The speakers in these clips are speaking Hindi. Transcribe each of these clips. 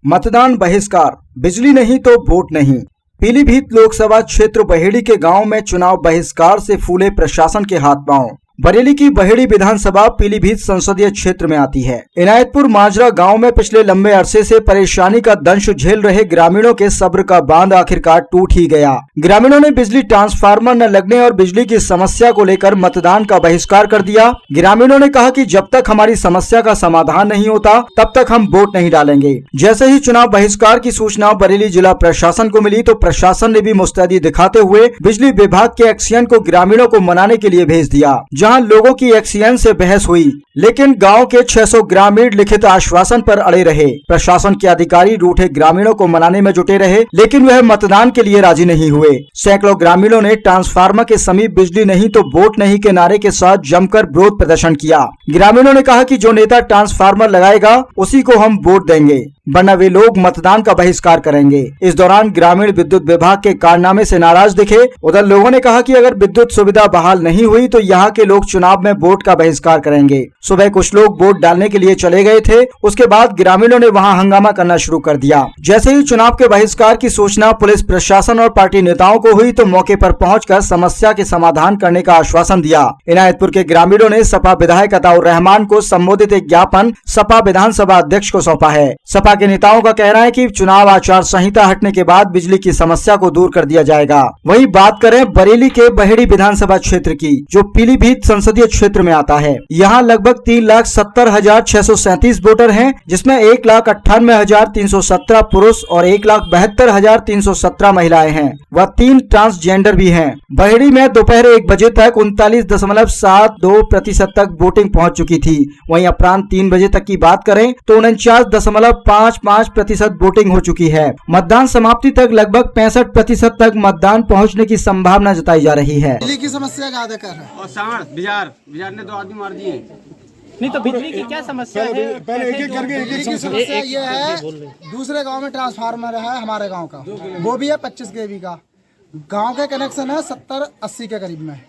मतदान बहिष्कार, बिजली नहीं तो वोट नहीं। पीलीभीत लोकसभा क्षेत्र बहेड़ी के गांव में चुनाव बहिष्कार से फूले प्रशासन के हाथ पांव। बरेली की बहेड़ी विधानसभा पीलीभीत संसदीय क्षेत्र में आती है। इनायतपुर माजरा गांव में पिछले लंबे अरसे से परेशानी का दंश झेल रहे ग्रामीणों के सब्र का बांध आखिरकार टूट ही गया। ग्रामीणों ने बिजली ट्रांसफार्मर न लगने और बिजली की समस्या को लेकर मतदान का बहिष्कार कर दिया। ग्रामीणों ने कहा कि जब तक हमारी समस्या का समाधान नहीं होता तब तक हम वोट नहीं डालेंगे। जैसे ही चुनाव बहिष्कार की सूचना बरेली जिला प्रशासन को मिली तो प्रशासन ने भी मुस्तैदी दिखाते हुए बिजली विभाग के एक्सीएन को ग्रामीणों को मनाने के लिए भेज दिया। जहां लोगों की एक्सीएन से बहस हुई, लेकिन गांव के 600 ग्रामीण लिखित आश्वासन पर अड़े रहे। प्रशासन के अधिकारी रूठे ग्रामीणों को मनाने में जुटे रहे, लेकिन वह मतदान के लिए राजी नहीं हुए। सैकड़ों ग्रामीणों ने ट्रांसफार्मर के समीप बिजली नहीं तो वोट नहीं के नारे के साथ जमकर विरोध प्रदर्शन किया। ग्रामीणों ने कहा कि जो नेता ट्रांसफार्मर लगाएगा उसी को हम वोट देंगे, वरना वे लोग मतदान का बहिष्कार करेंगे। इस दौरान ग्रामीण विद्युत विभाग के कारनामे से नाराज दिखे। उधर लोगों ने कहा कि अगर विद्युत सुविधा बहाल नहीं हुई तो यहाँ के लोग चुनाव में वोट का बहिष्कार करेंगे। सुबह कुछ लोग वोट डालने के लिए चले गए थे, उसके बाद ग्रामीणों ने वहाँ हंगामा करना शुरू कर दिया। जैसे ही चुनाव के बहिष्कार की सूचना पुलिस प्रशासन और पार्टी नेताओं को हुई तो मौके पर पहुंचकर समस्या के समाधान करने का आश्वासन दिया। इनायतपुर के ग्रामीणों ने सपा विधायक अताउर रहमान को संबोधित एक ज्ञापन सपा विधानसभा अध्यक्ष को सौंपा है। सपा के नेताओं का कहना है कि चुनाव आचार संहिता हटने के बाद बिजली की समस्या को दूर कर दिया जाएगा। वहीं बात करें बरेली के बहेड़ी विधानसभा क्षेत्र की, जो पीलीभीत संसदीय क्षेत्र में आता है। यहाँ लगभग 3,70,637 वोटर हैं, जिसमें 1,98,317 पुरुष और 1,72,317 महिलाएं हैं। वह 3 ट्रांसजेंडर भी हैं। बहेड़ी में दोपहर 1 बजे तक 39.72% तक वोटिंग पहुंच चुकी थी। वहीं अपराह्न 3 बजे तक की बात करें तो 49.55% वोटिंग हो चुकी है। मतदान समाप्ति तक लगभग 65% तक मतदान पहुंचने की संभावना जताई जा रही है। बिजली की समस्या ज्यादा कर रहा है और बिजार ने 2 आदमी मार दिए। नहीं तो बिजली की क्या समस्या है? पहले एक करके एक समस्या ये है, दूसरे गांव में ट्रांसफार्मर है हमारे गांव का, वो भी है 25 kV का। गांव के कनेक्शन है 70-80 के करीब में।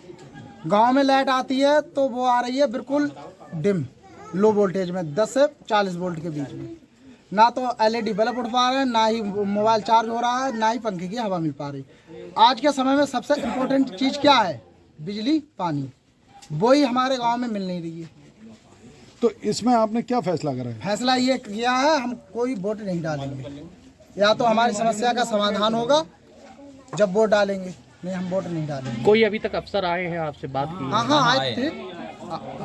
गांव में लाइट आती है तो वो आ रही है बिल्कुल डिम, लो वोल्टेज में 10 से 40 वोल्ट के बीच में। ना तो LED बल्ब उठ पा रहे हैं, ना ही मोबाइल चार्ज हो रहा है, ना ही पंखे की हवा मिल पा रही। आज के समय में सबसे इम्पोर्टेंट चीज़ क्या है? बिजली, पानी, वही हमारे गांव में मिल नहीं रही है। तो इसमें आपने क्या फैसला करा है? फैसला ये किया है, हम कोई वोट नहीं डालेंगे। या तो हमारी समस्या का समाधान होगा जब वोट डालेंगे, नहीं हम वोट नहीं डालेंगे। कोई अभी तक अफसर आए हैं आपसे बात की? हाँ आए थे,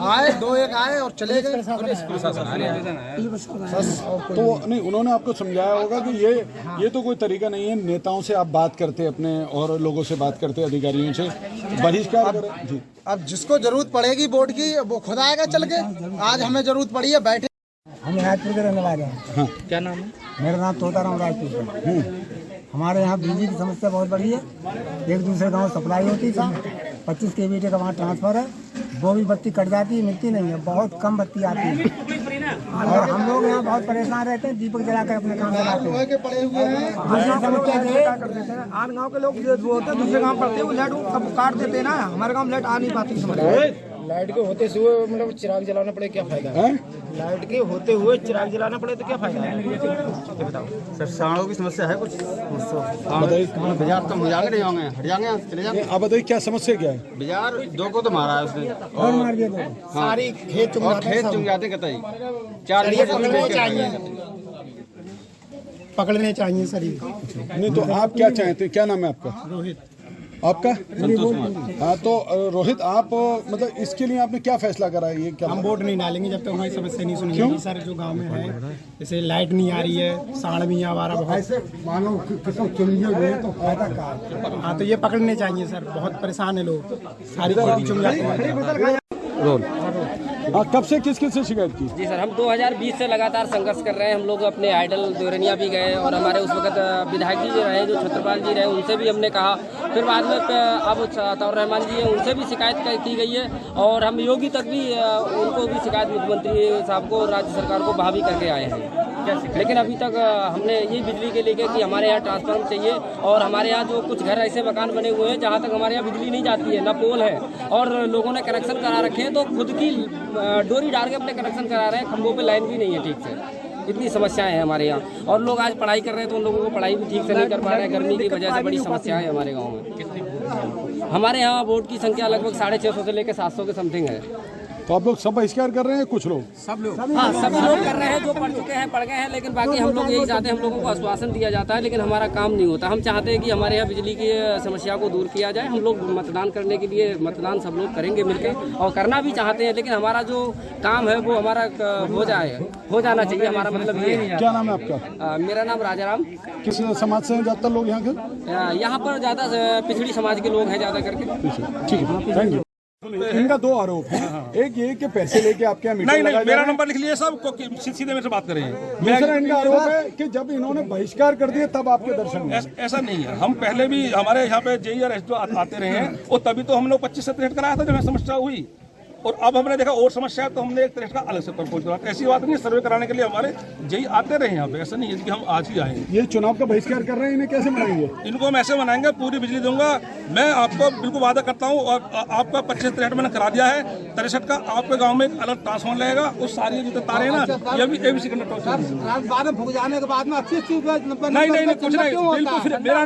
आए 2-1 आए और चले गए। तो नहीं, उन्होंने आपको समझाया होगा कि ये तो कोई तरीका नहीं है। नेताओं से आप बात करते अपने और लोगों से बात करते, अधिकारियों से बहिष्कार जी। अब जिसको जरूरत पड़ेगी वोट की वो खुद आएगा चल के। आज हमें जरूरत पड़ी है, बैठे। हम इनायतपुर के रहने वाले हैं। हाँ। क्या नाम है? मेरा नाम तोताराम राजपूत। हमारे यहाँ बिजली की समस्या बहुत बड़ी है। एक दूसरे गांव सप्लाई होती थी, 25 kV का वहाँ ट्रांसफर है, वो भी बत्ती कट जाती है, मिलती नहीं है, बहुत कम बत्ती आती है। और हम लोग यहाँ बहुत परेशान रहते हैं, दीपक जलाकर अपने काम चलाते हैं। दूसरी समस्या ये, आन गाँव के लोग जो होते हैं दूसरे गाँव पड़ते हैं, वो लाइट सब काट देते हैं ना, हमारे गाँव लाइट आ नहीं पाती। समझ लाइट के होते हुए मतलब चिराग जलाना पड़े, क्या फायदा है? लाइट के होते हुए चिराग जलाना पड़े तो क्या फायदा है? बताओ सर, साड़ों की समस्या है कुछ? बाजार तो हो जाएंगे, नहीं होंगे, हट जाएंगे, चले जाएंगे। आप बताइए क्या समस्या क्या है? बाजार 2 को तो मारा है उसने और मार दिया। सारी खेत चुन जाते कतई 4 पकड़ने चाहिए सर। नहीं तो आप क्या चाहते हैं? क्या नाम है आपका? रोहित। आपका? हाँ, तो रोहित, आप मतलब इसके लिए आपने क्या फैसला करा है? ये क्या हम वोट नहीं डालेंगे जब तक हमारी समस्या नहीं सुनेंगे। सर जो गांव में है, जैसे लाइट नहीं आ रही है, साढ़ भी यहाँ आ रहा बहुत, मानो किसी चुनिए तो फायदा का। हाँ तो ये पकड़ने चाहिए सर, बहुत परेशान है लोग, सारी खेती चुन जाती है। कब से किस से शिकायत की? जी सर, हम 2020 से लगातार संघर्ष कर रहे हैं। हम लोग अपने आइडल देवरनिया भी गए और हमारे उस वक्त विधायक जी रहे, जो छत्रपाल जी रहे, उनसे भी हमने कहा। फिर बाद में अब अताउर रहमान जी हैं, उनसे भी शिकायत की गई है और हम योगी तक भी उनको भी शिकायत मुख्यमंत्री साहब को, राज्य सरकार को भावी करके आए हैं। लेकिन अभी तक हमने यही बिजली के लेके कि हमारे यहाँ ट्रांसफार्मर चाहिए और हमारे यहाँ जो कुछ घर ऐसे मकान बने हुए हैं जहाँ तक हमारे यहाँ बिजली नहीं जाती है, ना पोल है और लोगों ने कनेक्शन करा रखे हैं, तो खुद की डोरी डाल के अपने कनेक्शन करा रहे हैं, खंभों पे लाइन भी नहीं है ठीक से। इतनी समस्याएं हैं हमारे यहाँ। और लोग आज पढ़ाई कर रहे हैं तो उन लोगों को पढ़ाई भी ठीक से नहीं कर पा रहे हैं, गर्मी की वजह से बड़ी समस्याएं हैं हमारे गाँव में। हमारे यहाँ वोट की संख्या लगभग 650 से लेकर 700 के समथिंग है। तो आप लोग सब बहिष्कार कर रहे हैं, कुछ लोग? हाँ, सभी लोग कर रहे हैं, जो पढ़ चुके हैं, पढ़ गए हैं, लेकिन बाकी हम लोग यही चाहते हैं, हम लोगों को आश्वासन दिया जाता है लेकिन हमारा काम नहीं होता। हम चाहते हैं कि हमारे यहाँ बिजली की समस्या को दूर किया जाए। हम लोग मतदान करने के लिए मतदान सब लोग करेंगे मिलकर और करना भी चाहते हैं, लेकिन हमारा जो काम है वो हमारा हो जाना चाहिए। हमारा मतलब ये है। क्या नाम है आपका? मेरा नाम राजाराम। किस समाज से हैं ज़्यादातर लोग यहाँ के? यहाँ पर ज़्यादा पिछड़ी समाज के लोग हैं ज़्यादा करके। ठीक है, थैंक यू। इनका दो आरोप है, एक ये कि पैसे लेके आपके यहाँ मीटिंग नहीं, मेरा नंबर लिख लिए सब, सीधे मेरे से बात करें। दूसरा इनका आरोप है कि जब इन्होंने बहिष्कार कर दिया तब आपके दर्शन हुए। ऐसा नहीं है, हम पहले भी हमारे यहाँ पे जेई और एसडीओ आते रहे हैं और तभी तो हम लोग 25 से 63 कराया था जब समस्या हुई। और अब हमने देखा और समस्या है तो हमने एक तरह का अलग से प्रपोज करा। ऐसी बात नहीं, सर्वे कराने के लिए हमारे जेई आते रहे यहाँ पे, ऐसा नहीं है कि हम आज ही आए। ये चुनाव का बहिष्कार कर रहे हैं, इन्हें कैसे मनाएंगे? इनको हम ऐसे मनाएंगे, पूरी बिजली दूंगा मैं आपको, बिल्कुल वादा करता हूँ। और आपका 25-63 मैंने करा दिया है, 63 का आपके गाँव में एक अलग ट्रांसफॉर्मर लगेगा। उस सारी जितने तारे ना ये भी ABC कंडक्टर बाद में फूक जाने के बाद में अच्छी नहीं कुछ नहीं, बिल्कुल मेरा